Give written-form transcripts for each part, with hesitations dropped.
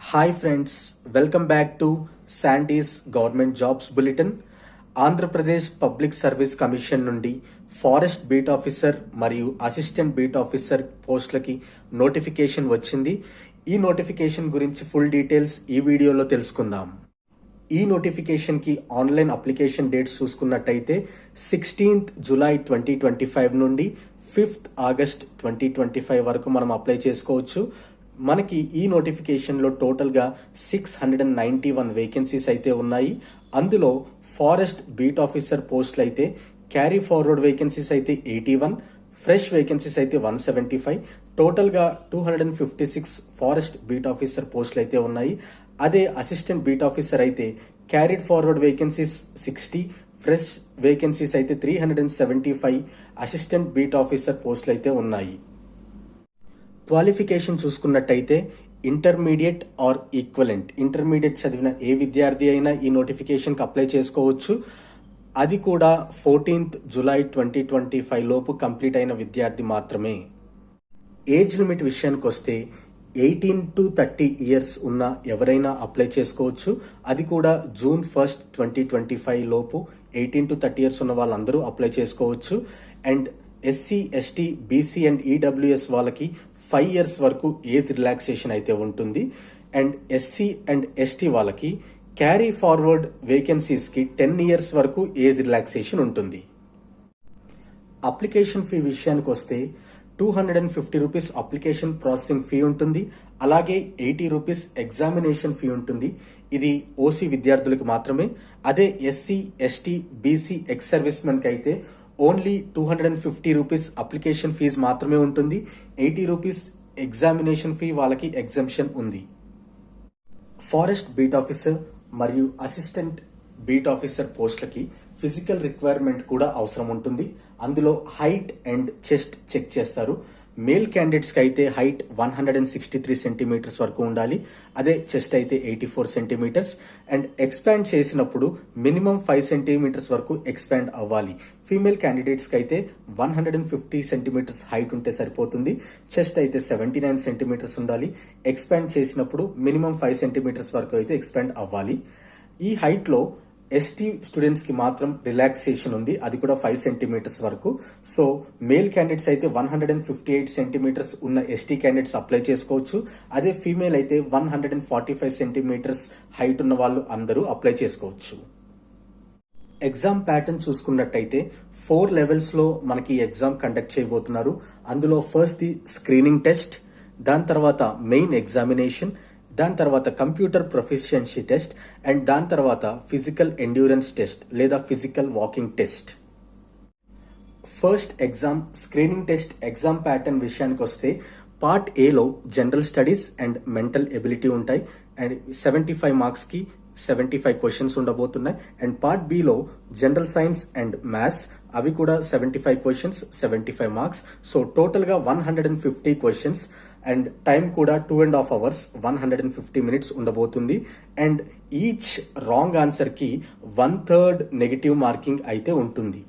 Hi friends, welcome back to sandies government jobs bulletin. Andhra Pradesh public service commission నుండి forest beat officer మరియు assistant beat officer పోస్టులకి notification వచ్చింది. ఈ notification గురించి full details ఈ వీడియోలో తెలుసుకుందాం. ఈ నోటిఫికేషన్ కి ఆన్లైన్ అప్లికేషన్ డేట్స్ చూసుకున్నట్టయితే 16th July 2025 నుండి 5th August 2025 వరకు మనం అప్లై చేసుకోవచ్చు. మనకి ఈ నోటిఫికేషన్ లో టోటల్ గా 691 వేకెన్సీస్ అయితే ఉన్నాయి. అందులో ఫారెస్ట్ బీట్ ఆఫీసర్ పోస్టులు అయితే క్యారీ ఫార్వర్డ్ వేకెన్సీస్ అయితే 81, ఫ్రెష్ వేకెన్సీస్ అయితే 175, టోటల్ గా 256 ఫారెస్ట్ బీట్ ఆఫీసర్ పోస్టులు అయితే ఉన్నాయి. అదే అసిస్టెంట్ బీట్ ఆఫీసర్ అయితే carried forward vacancies 60, fresh vacancies అయితే 375 అసిస్టెంట్ బీట్ ఆఫీసర్ పోస్టులు అయితే ఉన్నాయి. క్వాలిఫికేషన్ చూసుకున్నట్టయితే ఇంటర్మీడియట్ ఆర్ ఈక్వలెంట్, ఇంటర్మీడియట్ చదివిన ఏ విద్యార్థి అయినా ఈ నోటిఫికేషన్కి అప్లై చేసుకోవచ్చు. అది కూడా 14th July 2025 లోపు కంప్లీట్ అయిన విద్యార్థి మాత్రమే. ఏజ్ లిమిట్ విషయానికి వస్తే 18 to 30 years ఉన్న ఎవరైనా అప్లై చేసుకోవచ్చు. అది కూడా June 1st 2025 లోపు 18 to 30 years ఉన్న వాళ్ళందరూ అప్లై చేసుకోవచ్చు. And SC, ST, BC and EWS వాళ్ళకి 5 years వరకు ఏజ్ రిలాక్సేషన్ అయితే ఉంటుంది. అండ్ ఎస్సీ అండ్ ఎస్టీ వాళ్ళకి క్యారీ ఫార్వర్డ్ వేకెన్సీస్ కి 10 years వరకు ఏజ్ రిలాక్సేషన్ ఉంటుంది. అప్లికేషన్ ఫీ విషయానికి వస్తే 250 రూపీస్ అప్లికేషన్ ప్రాసెసింగ్ ఫీ ఉంటుంది. అలాగే 80 రూపీస్ ఎగ్జామినేషన్ ఫీ ఉంటుంది. ఇది ఓసీ విద్యార్థులకు మాత్రమే. అదే SC, ST, BC, ex service men కి అయితే ఓన్లీ 250 రూపీస్ అప్లికేషన్ ఫీజు మాత్రమే ఉంటుంది. 80 రూపీస్ ఎగ్జామినేషన్ ఫీ వాళ్ళకి ఎగ్జంప్షన్ ఉంది. ఫారెస్ట్ బీట్ ఆఫీసర్ మరియు అసిస్టెంట్ బీట్ ఆఫీసర్ పోస్టులకి ఫిజికల్ రిక్వైర్మెంట్ కూడా అవసరం ఉంటుంది. అందులో హైట్ అండ్ చెస్ట్ చెక్ చేస్తారు. మేల్ క్యాండిడేట్స్ కి అయితే హైట్ 163 సెంటీమీటర్స్ వరకు ఉండాలి. అదే చెస్ట్ అయితే 84 సెంటీమీటర్స్. అండ్ ఎక్స్పాండ్ చేసినప్పుడు మినిమం 5 సెంటీమీటర్స్ వరకు ఎక్స్పాండ్ అవ్వాలి. ఫీమేల్ క్యాండిడేట్స్ కి అయితే 150 సెంటీమీటర్స్ హైట్ ఉంటే సరిపోతుంది. చెస్ట్ అయితే 79 సెంటీమీటర్స్ ఉండాలి. ఎక్స్పాండ్ చేసినప్పుడు మినిమం 5 సెంటీమీటర్స్ వరకు అయితే ఎక్స్పాండ్ అవ్వాలి. ఈ హైట్ లో ఎస్టీ స్టూడెంట్స్ కి మాత్రం రిలాక్సేషన్ ఉంది. అది కూడా 5 సెంటీమీటర్స్ వరకు. సో మేల్ క్యాండిడేట్స్ అయితే 158 సెంటీమీటర్స్ ఉన్న ఎస్టీ క్యాండిడేట్స్ అప్లై చేసుకోవచ్చు. అదే ఫీమేల్ అయితే 145 సెంటీమీటర్స్ హైట్ ఉన్న వాళ్ళు అందరూ అప్లై చేసుకోవచ్చు. ఎగ్జామ్ ప్యాటర్న్ చూసుకున్నట్టయితే 4 levels లో మనకి ఎగ్జామ్ కండక్ట్ చేయబోతున్నారు. అందులో ఫస్ట్ ది స్క్రీనింగ్ టెస్ట్, దాని తర్వాత మెయిన్ ఎగ్జామినేషన్, దాని తర్వాత కంప్యూటర్ ప్రొఫిషియన్సీ టెస్ట్ అండ్ దాని తర్వాత ఫిజికల్ ఎండ్యూరెన్స్ టెస్ట్ లేదా physical walking test. First exam screening test exam pattern విషయానికి వస్తే పార్ట్ ఏలో general studies and mental ability ఉంటాయి. అండ్ 75 marks కి 75 క్వశ్చన్స్ ఉండబోతున్నాయి. And part below general science and maths, అవి కూడా 75 క్వశ్చన్స్, 75 marks. సో టోటల్ గా 150 క్వశ్చన్స్ అండ్ టైం కూడా 2.5 hours 150 minutes ఉండబోతుంది. అండ్ ఈచ్ రాంగ్ ఆన్సర్ కి 1/3 నెగటివ్ మార్కింగ్ అయితే ఉంటుంది.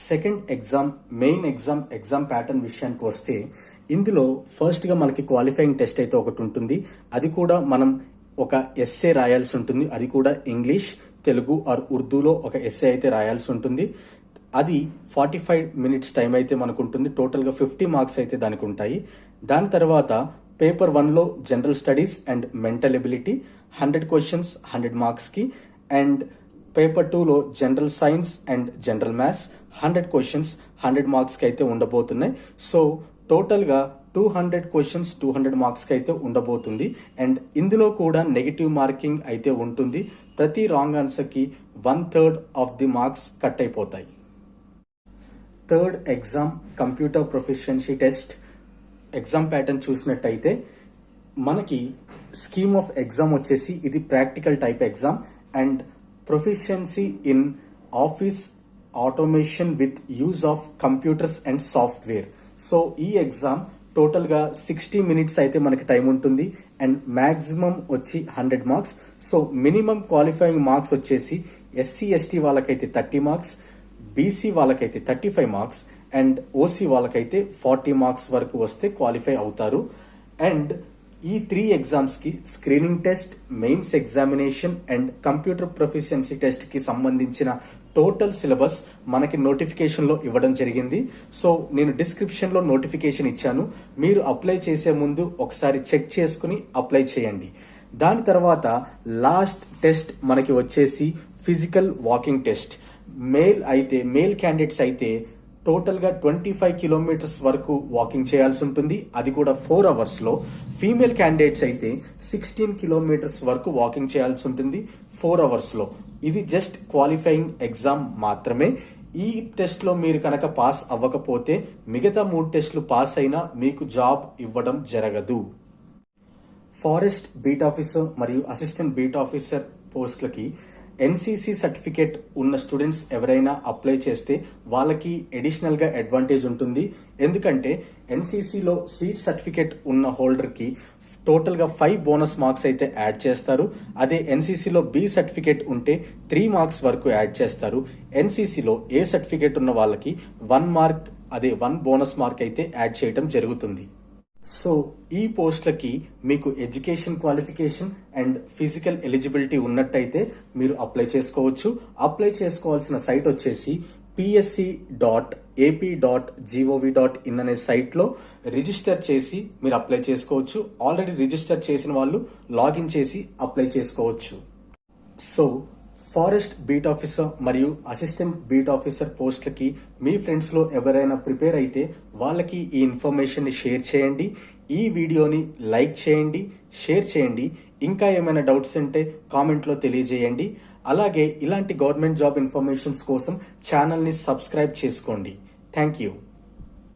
Second exam main exam pattern విషయానికి వస్తే ఇందులో ఫస్ట్ గా మనకి క్వాలిఫైయింగ్ టెస్ట్ అయితే ఒకటి ఉంటుంది. అది కూడా మనం ఒక ఎస్సే రాయాల్సి ఉంటుంది. అది కూడా ఇంగ్లీష్, తెలుగు ఆర్ ఉర్దూలో ఒక ఎస్సే అయితే రాయాల్సి ఉంటుంది. అది 45 minutes టైం అయితే మనకు ఉంటుంది. టోటల్ గా 50 marks అయితే దానికి ఉంటాయి. దాని తర్వాత పేపర్ 1లో general studies and mental ability 100 questions 100 marks కి. అండ్ పేపర్ 2లో general science and general maths 100 questions 100 marks కి అయితే ఉండబోతున్నాయి. సో టోటల్ గా 200 క్వశ్చన్స్ 200 marks కి అయితే ఉండబోతుంది. అండ్ ఇందులో కూడా నెగటివ్ మార్కింగ్ అయితే ఉంటుంది. ప్రతి రాంగ్ ఆన్సర్ కి 1/3 ఆఫ్ ది మార్క్స్ కట్ అయిపోతాయి. Third exam computer proficiency test exam pattern చూసినట్టయితే మనకి స్కీమ్ ఆఫ్ ఎగ్జామ్ వచ్చేసి ఇది practical type exam and proficiency in office automation with use of computers and software. So ఈ exam total గా 60 minutes అయితే మనకి time ఉంటుంది. అండ్ మాక్సిమం వచ్చి 100 marks. So minimum qualifying marks వచ్చేసి ఎస్సీ, ఎస్టీ వాళ్ళకైతే 30 marks, బీసీ వాళ్ళకైతే 35 marks అండ్ ఓసీ వాళ్ళకైతే 40 marks వరకు వస్తే క్వాలిఫై అవుతారు. అండ్ ఈ 3 ఎగ్జామ్స్ కి screening test, mains examination and computer proficiency test కి సంబంధించిన టోటల్ సిలబస్ మనకి నోటిఫికేషన్ లో ఇవ్వడం జరిగింది. సో నేను డిస్క్రిప్షన్ లో నోటిఫికేషన్ ఇచ్చాను. మీరు అప్లై చేసే ముందు ఒకసారి చెక్ చేసుకుని అప్లై చేయండి. దాని తర్వాత లాస్ట్ టెస్ట్ మనకి వచ్చేసి physical walking test. Male candidates అయితే టోటల్ గా 25 కిలోమీటర్స్ వరకు వాకింగ్ చేయాల్సి ఉంటుంది, అది కూడా 4 అవర్స్ లో. ఫీమేల్ క్యాండిడేట్స్ అయితే 16 కిలోమీటర్స్ వరకు వాకింగ్ చేయాల్సి ఉంటుంది 4 అవర్స్ లో. ఇది జస్ట్ క్వాలిఫైయింగ్ ఎగ్జామ్ మాత్రమే. ఈ టెస్ట్ లో మీరు కనుక పాస్ అవ్వకపోతే మిగతా 3 టెస్టులు పాస్ అయినా మీకు జాబ్ ఇవ్వడం జరగదు. ఫారెస్ట్ బీట్ ఆఫీసర్ మరియు అసిస్టెంట్ బీట్ ఆఫీసర్ పోస్టులకి ఎన్సీసీ సర్టిఫికేట్ ఉన్న స్టూడెంట్స్ ఎవరైనా అప్లై చేస్తే వాళ్ళకి అడిషనల్ గా అడ్వాంటేజ్ ఉంటుంది. ఎందుకంటే ఎన్సీసీలో సీట్ సర్టిఫికేట్ ఉన్న హోల్డర్ కి టోటల్ గా 5 బోనస్ మార్క్స్ అయితే యాడ్ చేస్తారు. అదే ఎన్సీసీలో బి సర్టిఫికేట్ ఉంటే 3 మార్క్స్ వరకు యాడ్ చేస్తారు. ఎన్సీసీలో ఏ సర్టిఫికేట్ ఉన్న వాళ్ళకి 1 బోనస్ మార్క్ అయితే యాడ్ చేయడం జరుగుతుంది. సో ఈ పోస్టులకి మీకు education qualification and physical eligibility ఉన్నట్టయితే మీరు అప్లై చేసుకోవచ్చు. అప్లై చేసుకోవాల్సిన సైట్ వచ్చేసి psc.ap.gov.in అనే సైట్లో రిజిస్టర్ చేసి మీరు అప్లై చేసుకోవచ్చు. ఆల్రెడీ రిజిస్టర్ చేసిన వాళ్ళు లాగిన్ చేసి అప్లై చేసుకోవచ్చు. సో ఫారెస్ట్ బీట్ ఆఫీసర్ మరియు అసిస్టెంట్ బీట్ ఆఫీసర్ పోస్టులకి మీ ఫ్రెండ్స్ లో ఎవరైనా ప్రిపేర్ అయితే వాళ్ళకి ఈ ఇన్ఫర్మేషన్ ని షేర్ చేయండి. ఈ వీడియోని లైక్ చేయండి, షేర్ చేయండి. ఇంకా ఏమైనా డౌట్స్ ఉంటే కామెంట్ లో తెలియజేయండి. అలాగే ఇలాంటి గవర్నమెంట్ జాబ్ ఇన్ఫర్మేషన్స్ కోసం ఛానల్ ని సబ్స్క్రైబ్ చేసుకోండి. Thank you.